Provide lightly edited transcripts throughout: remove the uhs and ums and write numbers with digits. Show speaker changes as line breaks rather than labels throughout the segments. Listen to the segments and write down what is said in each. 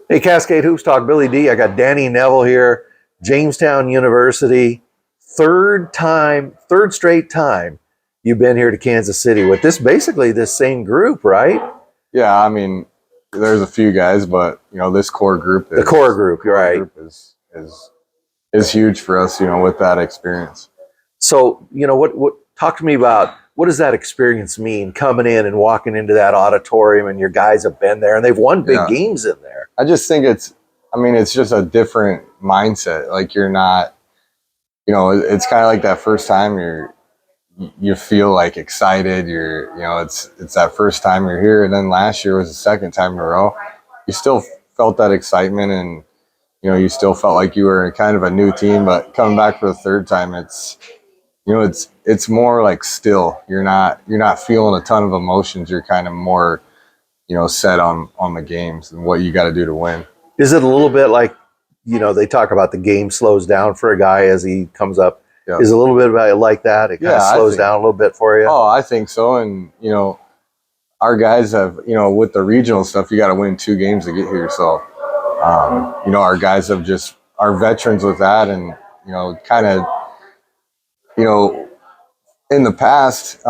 Hey, Cascade Hoops Talk, Billy D. I got Danny Neville here, Jamestown University. Third straight time you've been here to Kansas City with basically this same group, right?
Yeah, I mean, there's a few guys, but this core group,
The core group, you're right.
Is huge for us, with that experience.
So, what talk to me about what does that experience mean coming in and walking into that auditorium and your guys have been there and they've won big games in there?
I just think it's just a different mindset. Like you're not, it's kind of like that first time you feel like excited. It's that first time you're here. And then last year was the second time in a row. You still felt that excitement and, you still felt like you were kind of a new team, but coming back for the third time, it's more like still, you're not feeling a ton of emotions. You're kind of more, set on the games and what you got to do to win.
Is it a little bit like, they talk about the game slows down for a guy as he comes up? Yep. Is it a little bit about it like that? It kind of slows down a little bit for you?
Oh, I think so. And, our guys have, with the regional stuff, you got to win 2 games to get here. So, our guys are veterans with that. And, kind of, in the past,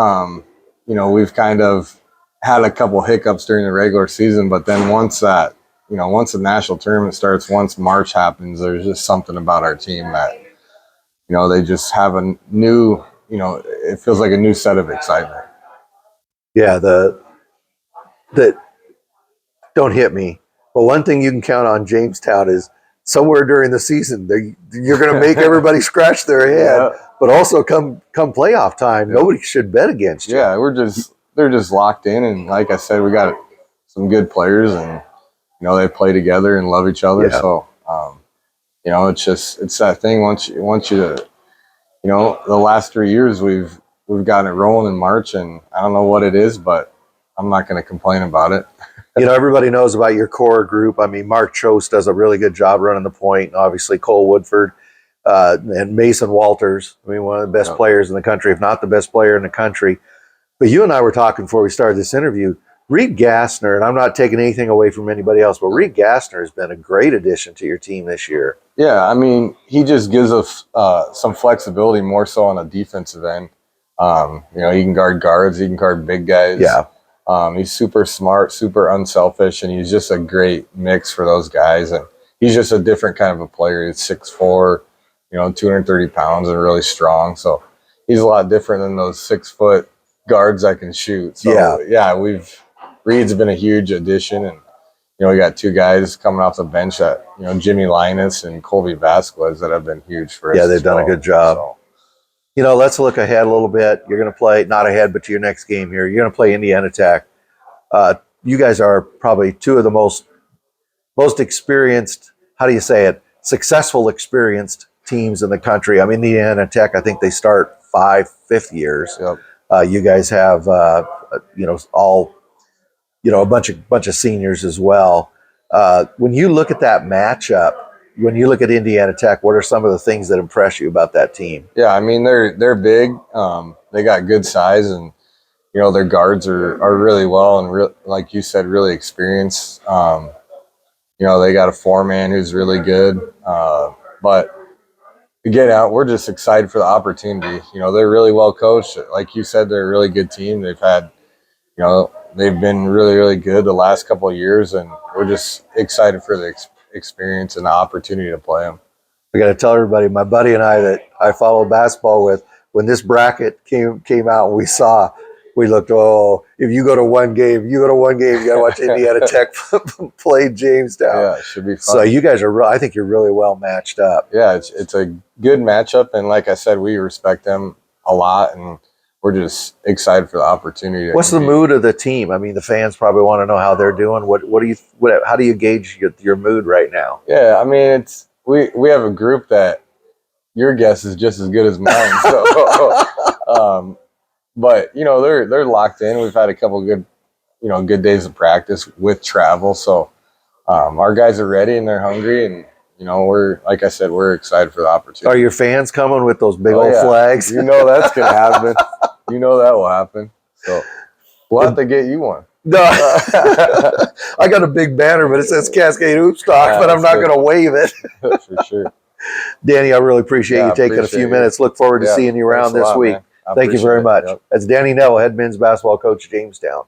we've kind of had a couple hiccups during the regular season, but then once the national tournament starts, once March happens, there's just something about our team that, they just have a new, it feels like a new set of excitement.
Yeah, don't hit me. But one thing you can count on Jamestown is somewhere during the season, you're going to make everybody scratch their head. Yeah. But also come playoff time, nobody should bet against you.
Yeah, they're just locked in, and like I said, we got some good players, and they play together and love each other. Yeah. So it's that thing. Once you the last 3 years we've gotten it rolling in March, and I don't know what it is, but I'm not going to complain about it.
Everybody knows about your core group. I mean, Mark Chose does a really good job running the point, and obviously Cole Woodford and Mason Walters. I mean, one of the best players in the country, if not the best player in the country. But you and I were talking before we started this interview. Reed Gassner, and I'm not taking anything away from anybody else, but Reed Gassner has been a great addition to your team this year.
Yeah, I mean, he just gives us some flexibility more so on the defensive end. He can guard guards, he can guard big guys.
Yeah.
He's super smart, super unselfish, and he's just a great mix for those guys. And he's just a different kind of a player. He's 6'4", 230 pounds and really strong. So he's a lot different than those 6-foot guards that can shoot. So Reed's been a huge addition, and we got 2 guys coming off the bench that Jimmy Linus and Colby Vasquez that have been huge for us.
Yeah, they've done a good job. So, let's look ahead a little bit. You're going to play, not ahead, but to your next game here. You're going to play Indiana Tech. You guys are probably 2 of the most experienced, how do you say it, successful, experienced teams in the country. I mean, Indiana Tech, I think they start 5th years.
Yep.
You guys have, all, a bunch of seniors as well. When you look at that matchup, when you look at Indiana Tech, what are some of the things that impress you about that team?
Yeah, I mean, they're big. They got good size, and their guards are really well and like you said, really experienced. They got a 4-man who's really good. But to get out, we're just excited for the opportunity. They're really well coached. Like you said, they're a really good team. They've had, they've been really, really good the last couple of years, and we're just excited for the experience and the opportunity to play them.
I got to tell everybody, my buddy and I that I follow basketball with, when this bracket came out and we looked, if you go to one game, you got to watch Indiana Tech play Jamestown.
Yeah, it should be fun.
So you guys I think you're really well matched up.
Yeah, it's a good matchup, and like I said, we respect them a lot, and we're just excited for the opportunity.
What's the mood of the team? I mean, the fans probably want to know how they're doing. How do you gauge your mood right now?
Yeah, I mean, we have a group that your guess is just as good as mine. So, but they're locked in. We've had a couple good, good days of practice with travel. So, our guys are ready and they're hungry, and we're, like I said, we're excited for the opportunity.
Are your fans coming with those big old flags?
That's gonna happen. That will happen. So we'll have to get you one.
No, I got a big banner, but it says Cascade Hoops Talk,
Yeah,
but I'm
that's
not
good.
going to wave it.
For sure.
Danny, I really appreciate
Yeah,
you taking a
appreciate
few
you.
minutes. Look forward to
Yeah,
seeing you around
thanks a
this
lot,
week.
man. I
Thank you
appreciate
very
it.
much.
Yep.
That's Danny Neville, head men's basketball coach at Jamestown.